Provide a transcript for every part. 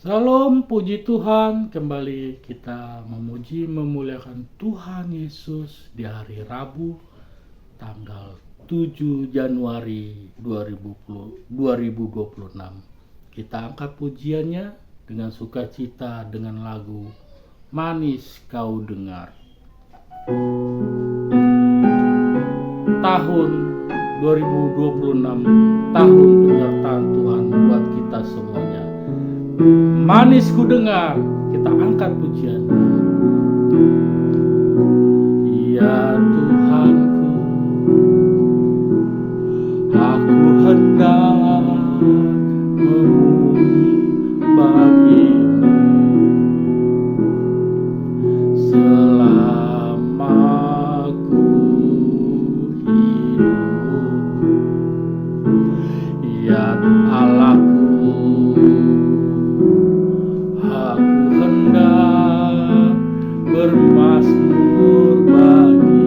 Salam, puji Tuhan. Kembali kita memuji memuliakan Tuhan Yesus di hari Rabu tanggal 7 Januari 2026. Kita angkat pujiannya dengan sukacita dengan lagu Manis Kau Dengar. Tahun 2026, tahun penyertaan Tuhan buat kita semuanya. Manis ku dengar, kita angkat pujiannya. Ya Tuhanku, aku hendak memuji bagimu selama ku hidup. Ya Allahku, aku hendak bermazmur bagimu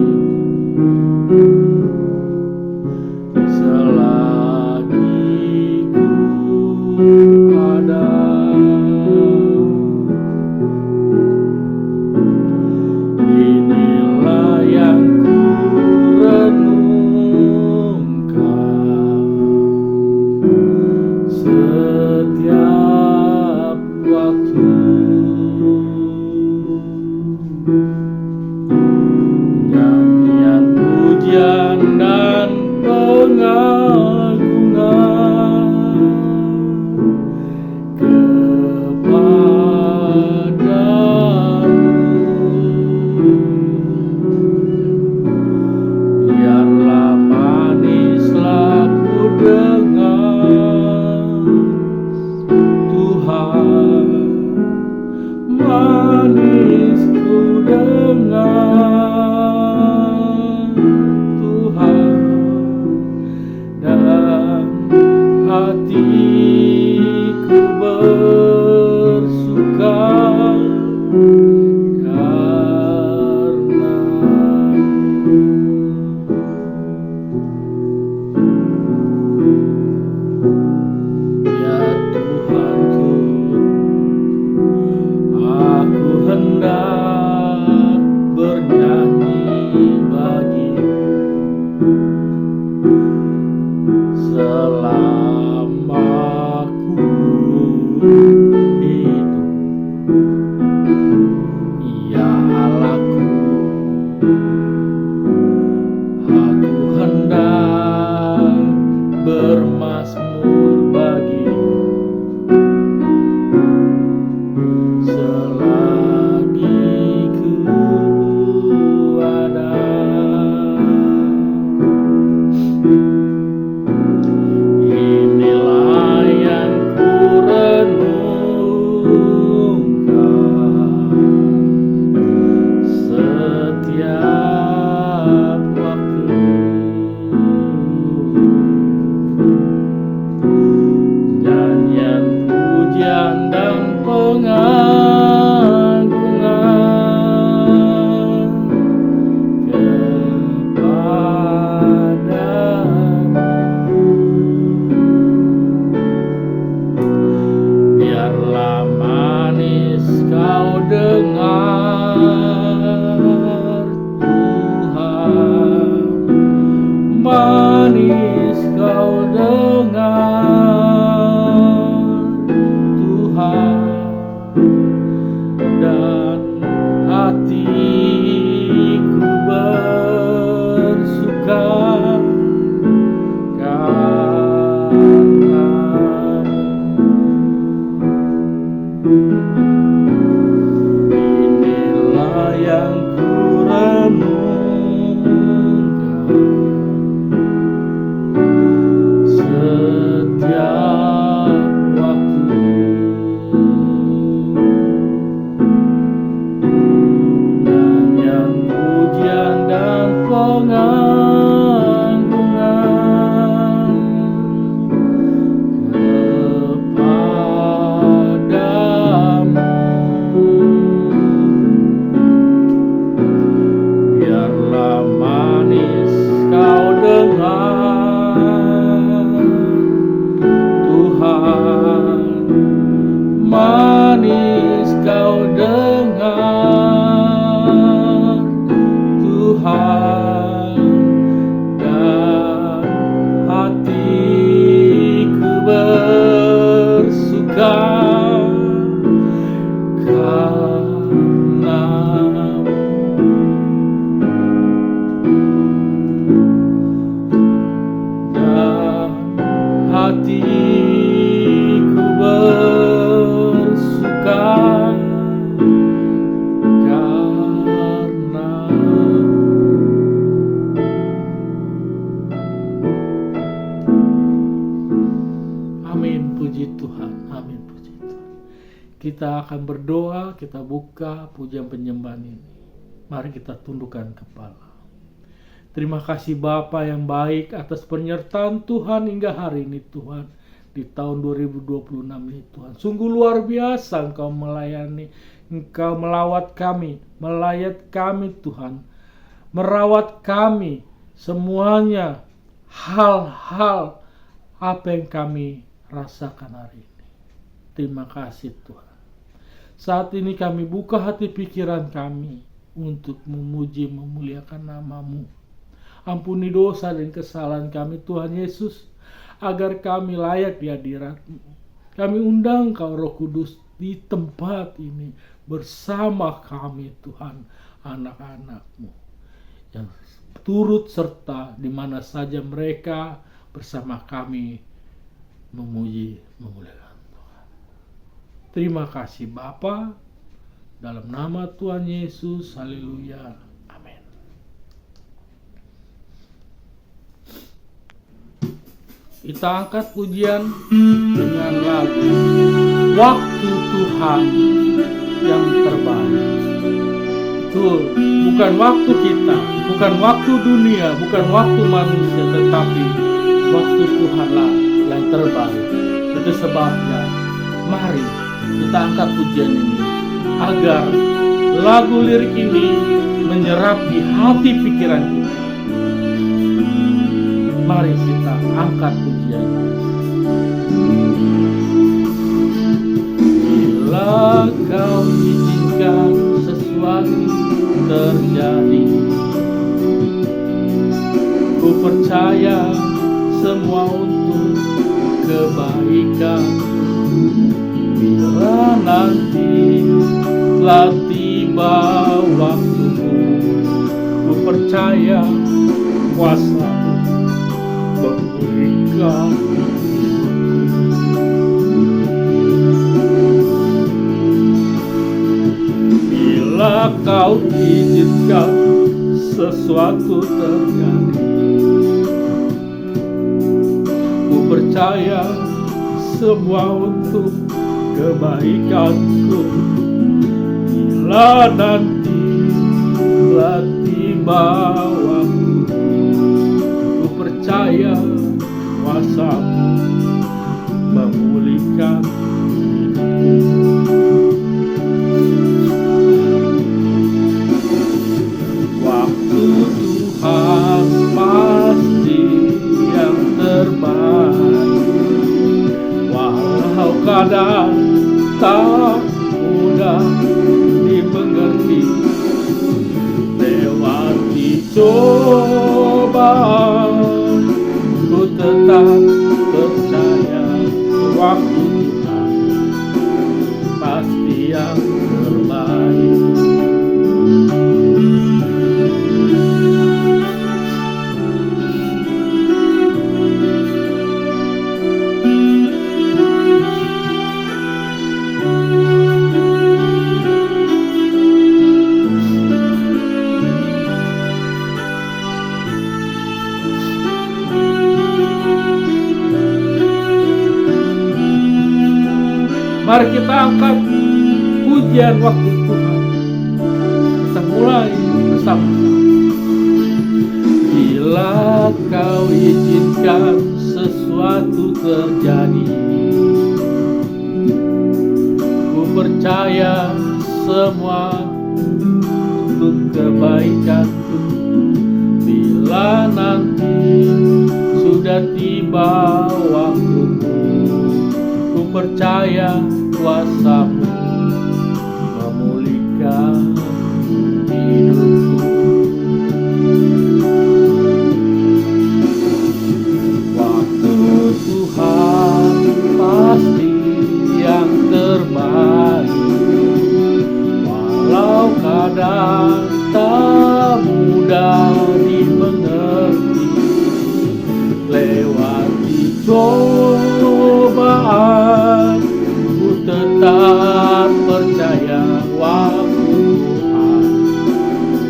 selagi ku ada. Inilah yang ku renungkan setiap waktu. Nyanyian pujian dan pengagungan kepadamu. Biarlah manislah ku dengar Tuhan, manis ku dengar Tuhan, dan hatiku bersuka karenamu. Ya Tuhanku, aku hendak bernyanyi kita akan berdoa, kita buka pujian penyembahan ini. Mari kita tundukkan kepala. Terima kasih Bapa yang baik atas penyertaan Tuhan hingga hari ini Tuhan. Di tahun 2026 ini Tuhan. Sungguh luar biasa Engkau melayani, Engkau melawat kami, melayat kami Tuhan. Merawat kami semuanya, hal-hal apa yang kami rasakan hari ini. Terima kasih Tuhan. Saat ini kami buka hati pikiran kami untuk memuji, memuliakan nama-Mu. Ampuni dosa dan kesalahan kami Tuhan Yesus, agar kami layak di hadirat-Mu. Kami undang Kau Roh Kudus di tempat ini bersama kami Tuhan, anak-anak-Mu, yang turut serta di mana saja mereka bersama kami memuji, memuliakan Tuhan. Terima kasih Bapa, dalam nama Tuhan Yesus, haleluya. Kita angkat pujian dengan lagu Waktu Tuhan yang terbaik. Betul, bukan waktu kita, bukan waktu dunia, bukan waktu manusia, tetapi waktu Tuhanlah yang terbaik. Itu sebabnya mari kita angkat pujian ini agar lagu lirik ini menyerap di hati pikiran kita. Mari kita angkat pujian. Bila Kau izinkan sesuatu terjadi, ku percaya semua untuk kebaikan. Bila nanti telah tiba waktumu, ku percaya kuasa memulihkan. Bila Kau izinkan sesuatu terjadi, ku percaya semua untuk kebaikanku. Bila nanti telah tiba waktu, ku percaya kuasa-Mu memulihkan hidupku. Waktu Tuhan pasti yang terbaik, walau kadang tak mudah dimengerti. Lewati cobaan, ku tetap percaya waktu Tuhan pasti yang terbaik. Mari kita angkat pujian waktu Tuhan. Kita mulai bersama-sama. Bila Kau izinkan sesuatu terjadi, ku percaya semua untuk kebaikanku. Bila nanti sudah tiba waktumu, ku percaya kuasa-Mu memulihkan hidupku. Waktu Tuhan pasti yang terbaik, walau kadang tak mudah dimengerti. Lewati cobaan, ku tetap percaya waktu Tuhan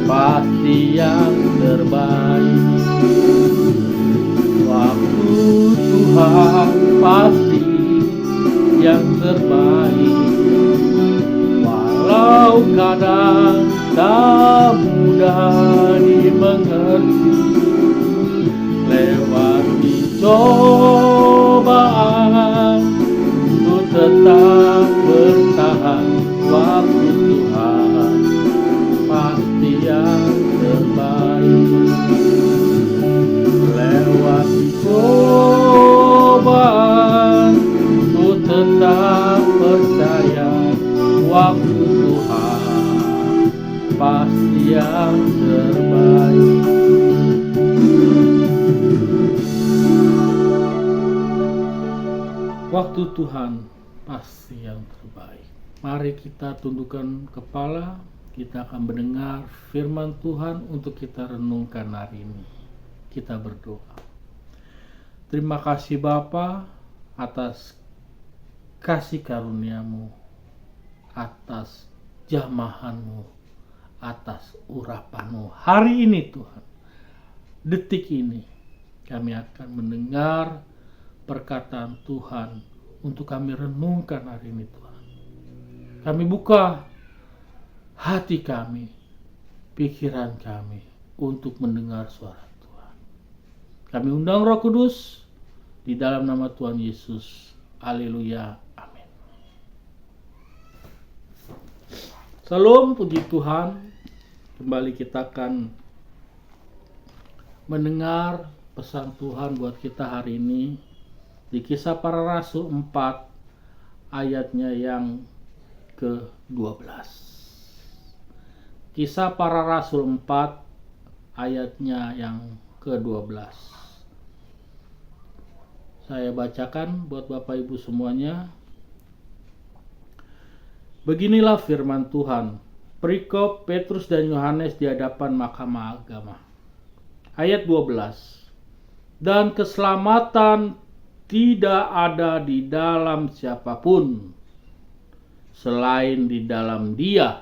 pasti yang terbaik. Waktu Tuhan pasti yang terbaik, terkadang tak mudah dimengerti, lewati cobaan ku tetap bertahan. Waktu Tuhan pasti yang terbaik. Lewati cobaan ku tetap percaya, waktu Tuhan pasti yang terbaik. Waktu Tuhan pasti yang terbaik. Mari kita tundukkan kepala, kita akan mendengar firman Tuhan untuk kita renungkan hari ini. Kita berdoa. Terima kasih Bapa atas kasih karunia-Mu, atas jamahan-Mu, atas urapan-Mu. Hari ini Tuhan, detik ini kami akan mendengar perkataan Tuhan untuk kami renungkan hari ini Tuhan. Kami buka hati kami, pikiran kami untuk mendengar suara Tuhan. Kami undang Roh Kudus di dalam nama Tuhan Yesus. Haleluya. Amin. Salam, puji Tuhan. Kembali kita akan mendengar pesan Tuhan buat kita hari ini di Kisah Para Rasul 4 ayatnya yang ke-12. Kisah Para Rasul 4 ayatnya yang ke-12. Saya bacakan buat Bapak Ibu semuanya. Beginilah firman Tuhan. Perikop Petrus dan Yohanes di hadapan Mahkamah Agama. Ayat 12. Dan keselamatan tidak ada di dalam siapapun selain di dalam Dia,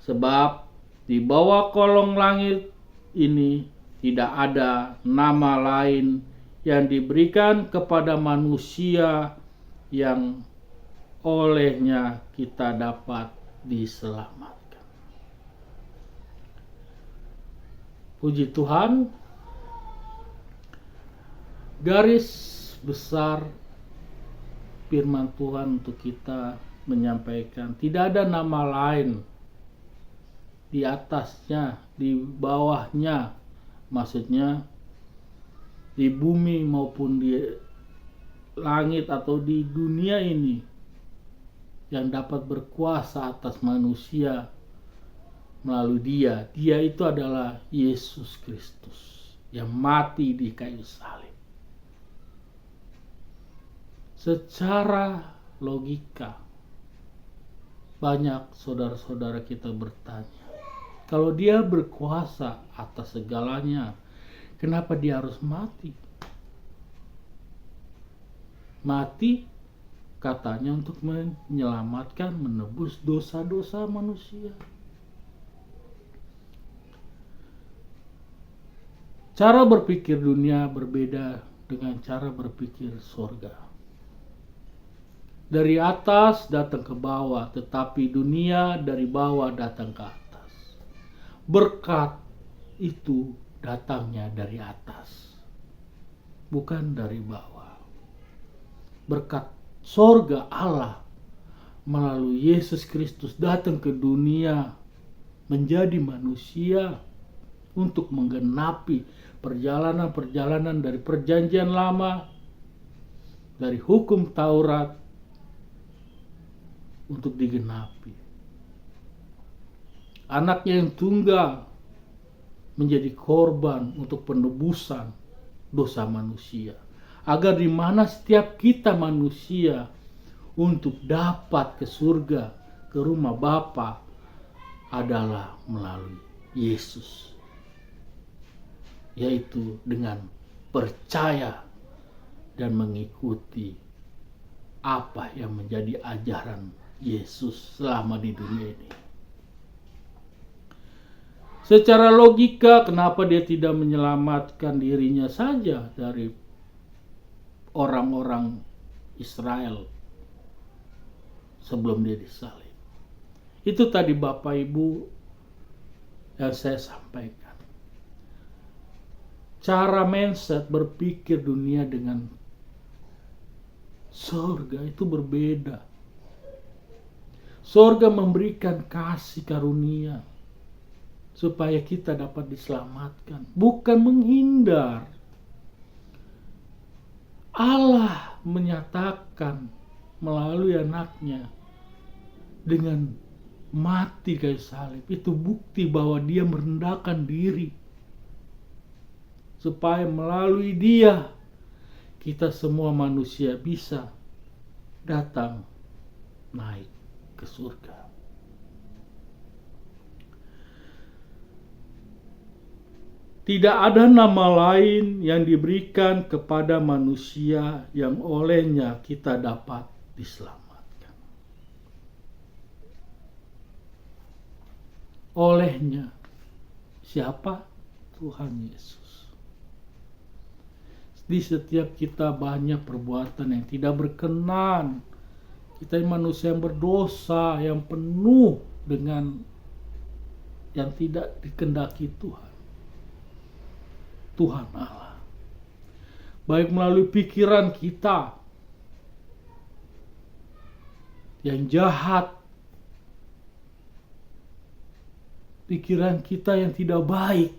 sebab di bawah kolong langit ini tidak ada nama lain yang diberikan kepada manusia yang olehnya kita dapat diselamatkan. Puji Tuhan. Garis besar firman Tuhan untuk kita menyampaikan, tidak ada nama lain di atasnya, di bawahnya, maksudnya di bumi maupun di langit atau di dunia ini yang dapat berkuasa atas manusia melalui Dia. Dia itu adalah Yesus Kristus yang mati di kayu salib. Secara logika, banyak saudara-saudara kita bertanya, kalau Dia berkuasa atas segalanya, kenapa Dia harus mati? Mati katanya untuk menyelamatkan, menebus dosa-dosa manusia. Cara berpikir dunia berbeda dengan cara berpikir surga. Dari atas datang ke bawah, tetapi dunia dari bawah datang ke atas. Berkat itu datangnya dari atas, bukan dari bawah. Berkat sorga Allah melalui Yesus Kristus datang ke dunia menjadi manusia untuk menggenapi perjalanan-perjalanan dari perjanjian lama, dari hukum Taurat, untuk digenapi. Anaknya yang tunggal menjadi korban untuk penebusan dosa manusia, agar di mana setiap kita manusia untuk dapat ke surga, ke rumah Bapa, adalah melalui Yesus, yaitu dengan percaya dan mengikuti apa yang menjadi ajaran Yesus selama di dunia ini. Secara logika, kenapa Dia tidak menyelamatkan dirinya saja dari orang-orang Israel sebelum Dia disalib? Itu tadi Bapak Ibu yang saya sampaikan. Cara mindset berpikir dunia dengan surga itu berbeda. Surga memberikan kasih karunia supaya kita dapat diselamatkan, bukan menghindar. Allah menyatakan melalui anaknya dengan mati kayu salib. Itu bukti bahwa dia merendahkan diri, supaya melalui dia kita semua manusia bisa datang naik ke surga. Tidak ada nama lain yang diberikan kepada manusia yang olehnya kita dapat diselamatkan. Olehnya siapa? Tuhan Yesus. Di setiap kita banyak perbuatan yang tidak berkenan. Kita manusia yang berdosa, yang penuh dengan yang tidak dikehendaki Tuhan. Tuhan Allah, baik melalui pikiran kita yang jahat, pikiran kita yang tidak baik,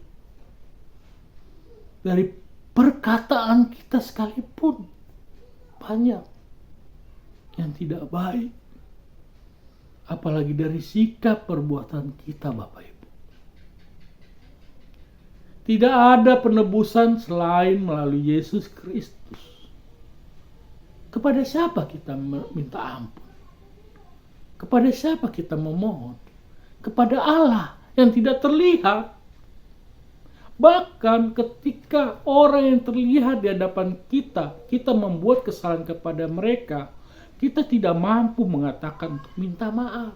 dari perkataan kita sekalipun banyak yang tidak baik, apalagi dari sikap perbuatan kita, Bapak Ibu. Tidak ada penebusan selain melalui Yesus Kristus. Kepada siapa kita minta ampun? Kepada siapa kita memohon? Kepada Allah yang tidak terlihat. Bahkan ketika orang yang terlihat di hadapan kita membuat kesalahan kepada mereka, kita tidak mampu mengatakan untuk minta maaf.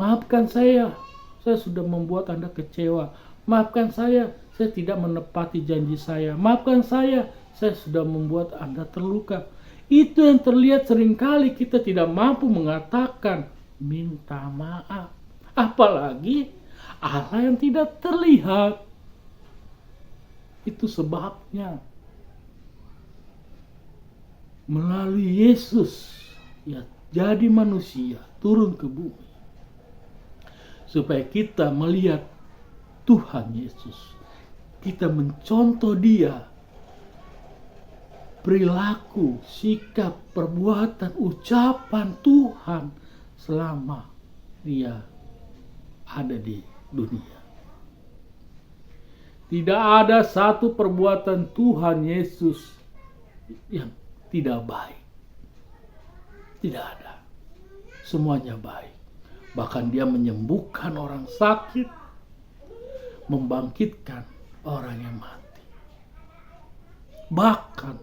Maafkan saya sudah membuat Anda kecewa. Maafkan saya tidak menepati janji saya. Maafkan saya sudah membuat Anda terluka. Itu yang terlihat seringkali kita tidak mampu mengatakan minta maaf. Apalagi Allah yang tidak terlihat. Itu sebabnya melalui Yesus ya jadi manusia turun ke bumi, supaya kita melihat Tuhan Yesus, kita mencontoh dia, perilaku, sikap, perbuatan, ucapan Tuhan selama dia ada di dunia. Tidak ada satu perbuatan Tuhan Yesus yang tidak baik. Tidak ada. Semuanya baik. Bahkan dia menyembuhkan orang sakit, membangkitkan orang yang mati. Bahkan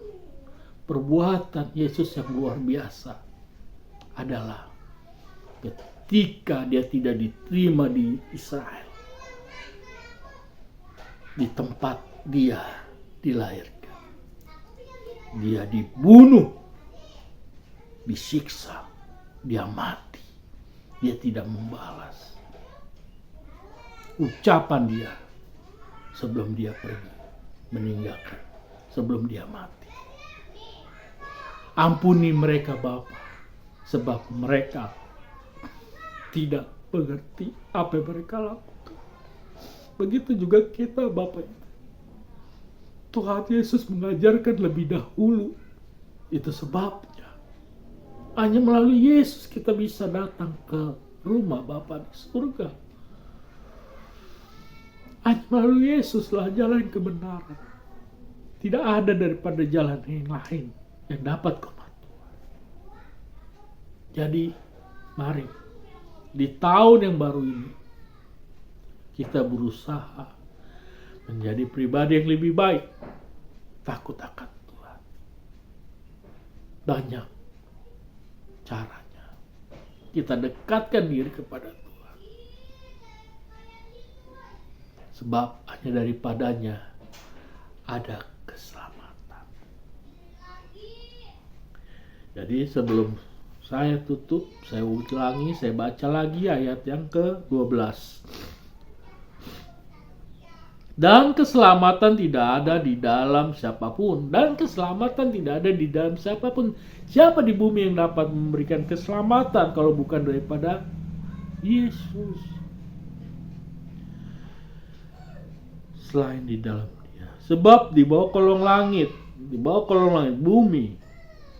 perbuatan Yesus yang luar biasa adalah ketika dia tidak diterima di Israel, di tempat dia dilahirkan, dia dibunuh, disiksa, dia mati, dia tidak membalas ucapan dia sebelum dia pergi meninggalkan, sebelum dia mati. Ampuni mereka Bapa, sebab mereka tidak mengerti apa yang mereka lakukan. Begitu juga kita Bapak. Tuhan Yesus mengajarkan lebih dahulu. Itu sebabnya hanya melalui Yesus kita bisa datang ke rumah Bapa di surga. Hanya melalui Yesuslah jalan kebenaran. Tidak ada daripada jalan yang lain yang dapat ke Tuhan. Jadi, mari di tahun yang baru ini kita berusaha menjadi pribadi yang lebih baik, takut akan Tuhan. Banyak caranya kita dekatkan diri kepada Tuhan. Sebab hanya daripadanya ada keselamatan. Jadi sebelum Saya tutup, saya ulangi, saya baca lagi ayat yang ke-12. Dan keselamatan tidak ada di dalam siapapun. Dan keselamatan tidak ada di dalam siapapun. Siapa di bumi yang dapat memberikan keselamatan kalau bukan daripada Yesus? Selain di dalam Dia. Sebab di bawah kolong langit, bumi,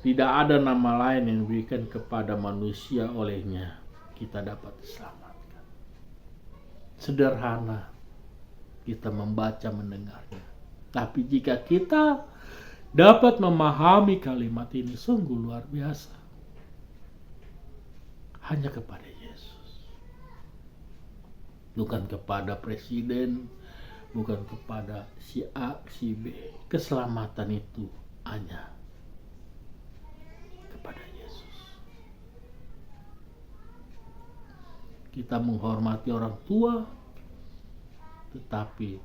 tidak ada nama lain yang diberikan kepada manusia olehnya kita dapat diselamatkan. Sederhana kita membaca mendengarnya. Tapi jika kita dapat memahami kalimat ini, sungguh luar biasa. Hanya kepada Yesus. Bukan kepada presiden, bukan kepada si A, si B. Keselamatan itu hanya kepada Yesus. Kita menghormati orang tua, tetapi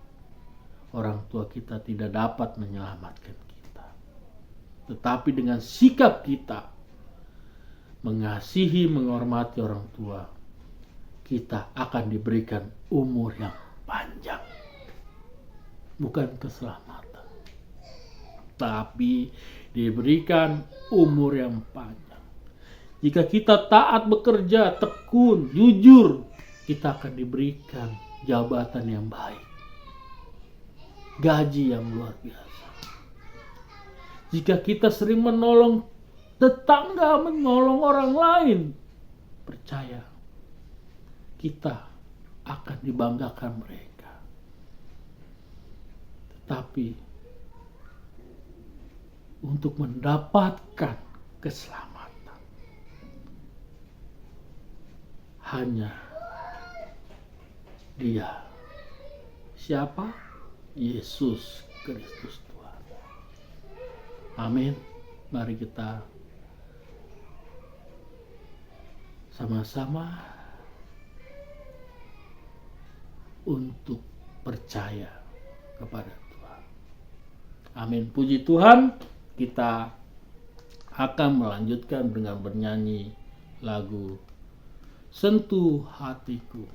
orang tua kita tidak dapat menyelamatkan kita. Tetapi dengan sikap kita mengasihi, menghormati orang tua, kita akan diberikan umur yang panjang. Bukan keselamatan, tapi diberikan umur yang panjang. Jika kita taat bekerja, tekun, jujur, kita akan diberikan jabatan yang baik, gaji yang luar biasa. Jika kita sering menolong tetangga, menolong orang lain, percaya kita akan dibanggakan mereka. Tetapi untuk mendapatkan keselamatan hanya Dia. Siapa? Yesus Kristus Tuhan. Amin. Mari kita sama-sama untuk percaya kepada Tuhan. Amin. Puji Tuhan. Kita akan melanjutkan dengan bernyanyi lagu Sentuh Hatiku.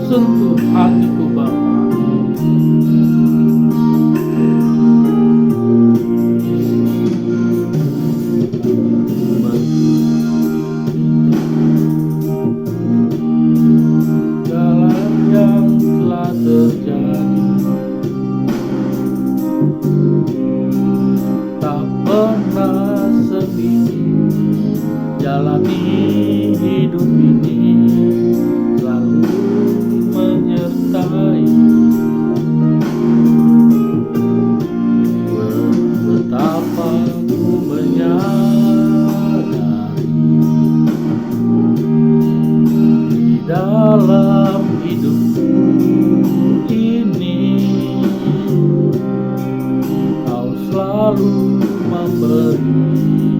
Sentuh hatiku Bapa. Jalan yang telah terjadi tak pernah sepi, jalani hidup ini selalu menyertai. Betapa ku menyadari di dalam hidupku ini Kau selalu memberi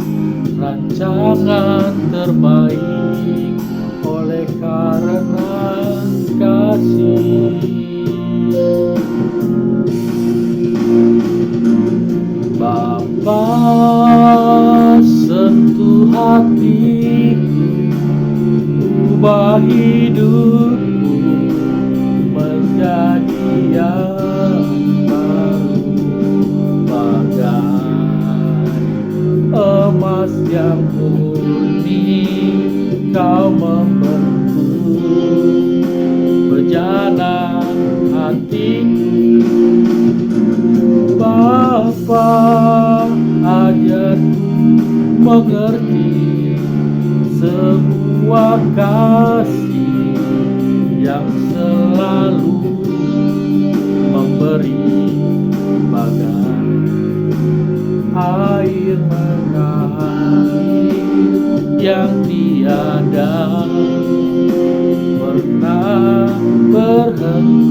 rancangan terbaik oleh karena kasih. Bapa, sentuh hatiku, ubah hidupku menjadi yang baru, bagai emas yang murni. Kau membentuk bejana hatiku. Bapa, ajarku mengerti sebuah kasih yang selalu memberi bagai air mengalir yang tiada pernah berhenti.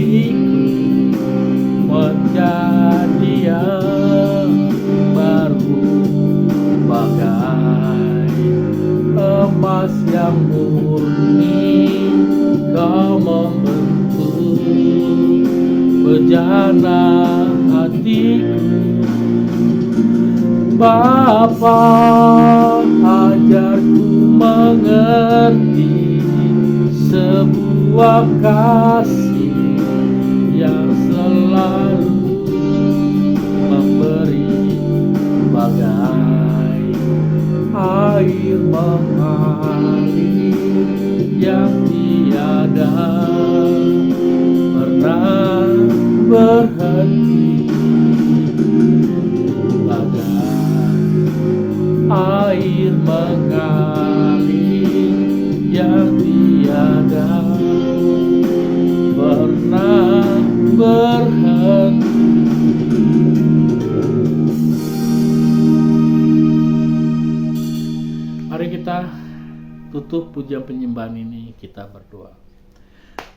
hatiku menjadi yang baru, bagai emas yang murni. Kau membentuk bejana hatiku. Bapa, ajarku mengerti sebuah kasih yang selalu memberi, bagai air mengalir yang tiada pernah berhenti, air mengalir yang tiada pernah berhenti. Mari kita tutup pujian penyembahan ini, kita berdoa.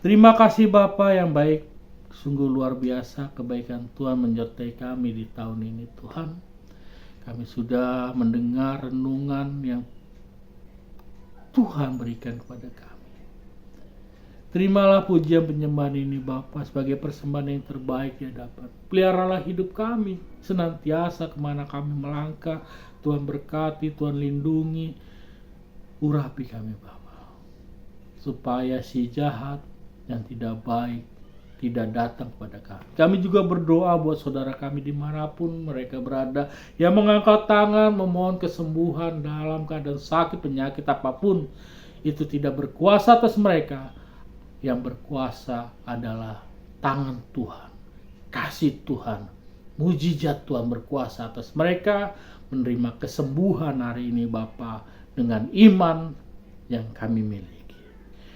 Terima kasih Bapa yang baik, sungguh luar biasa kebaikan Tuhan menyertai kami di tahun ini Tuhan. Kami sudah mendengar renungan yang Tuhan berikan kepada kami. Terimalah pujian penyembahan ini Bapa sebagai persembahan yang terbaik di hadapan. Peliharalah hidup kami senantiasa kemana kami melangkah. Tuhan berkati, Tuhan lindungi, urapi kami Bapa, supaya si jahat yang tidak baik tidak datang kepada kami. Kami juga berdoa buat saudara kami dimanapun mereka berada, yang mengangkat tangan memohon kesembuhan dalam keadaan sakit penyakit apapun. Itu tidak berkuasa atas mereka. Yang berkuasa adalah tangan Tuhan, kasih Tuhan, mujizat Tuhan berkuasa atas mereka. Menerima kesembuhan hari ini Bapa dengan iman yang kami miliki.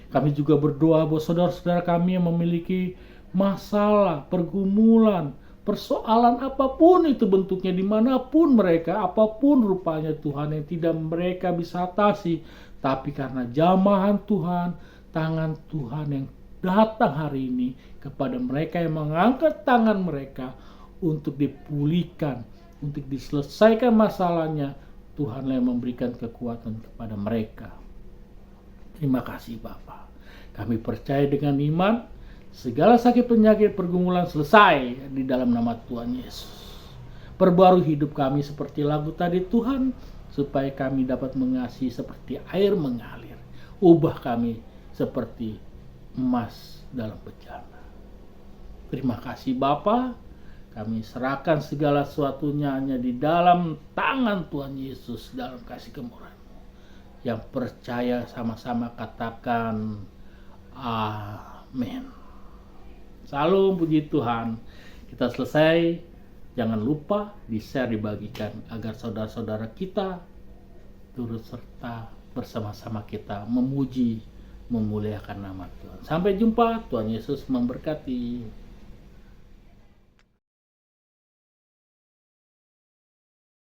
Kami juga berdoa buat saudara-saudara kami yang memiliki masalah, pergumulan, persoalan apapun itu bentuknya, dimanapun mereka, apapun rupanya Tuhan, yang tidak mereka bisa atasi. Tapi karena jamahan Tuhan, tangan Tuhan yang datang hari ini kepada mereka yang mengangkat tangan mereka untuk dipulihkan, untuk diselesaikan masalahnya, Tuhanlah yang memberikan kekuatan kepada mereka. Terima kasih Bapa. Kami percaya dengan iman segala sakit penyakit pergumulan selesai di dalam nama Tuhan Yesus. Perbarui hidup kami seperti lagu tadi Tuhan, supaya kami dapat mengasihi seperti air mengalir. Ubah kami seperti emas dalam bejana. Terima kasih Bapa. Kami serahkan segala sesuatunya hanya di dalam tangan Tuhan Yesus dalam kasih kemurahan-Mu. Yang percaya sama-sama katakan amin. Salam, puji Tuhan. Kita selesai. Jangan lupa di-share, dibagikan agar saudara-saudara kita turut serta bersama-sama kita memuji, memuliakan nama Tuhan. Sampai jumpa. Tuhan Yesus memberkati.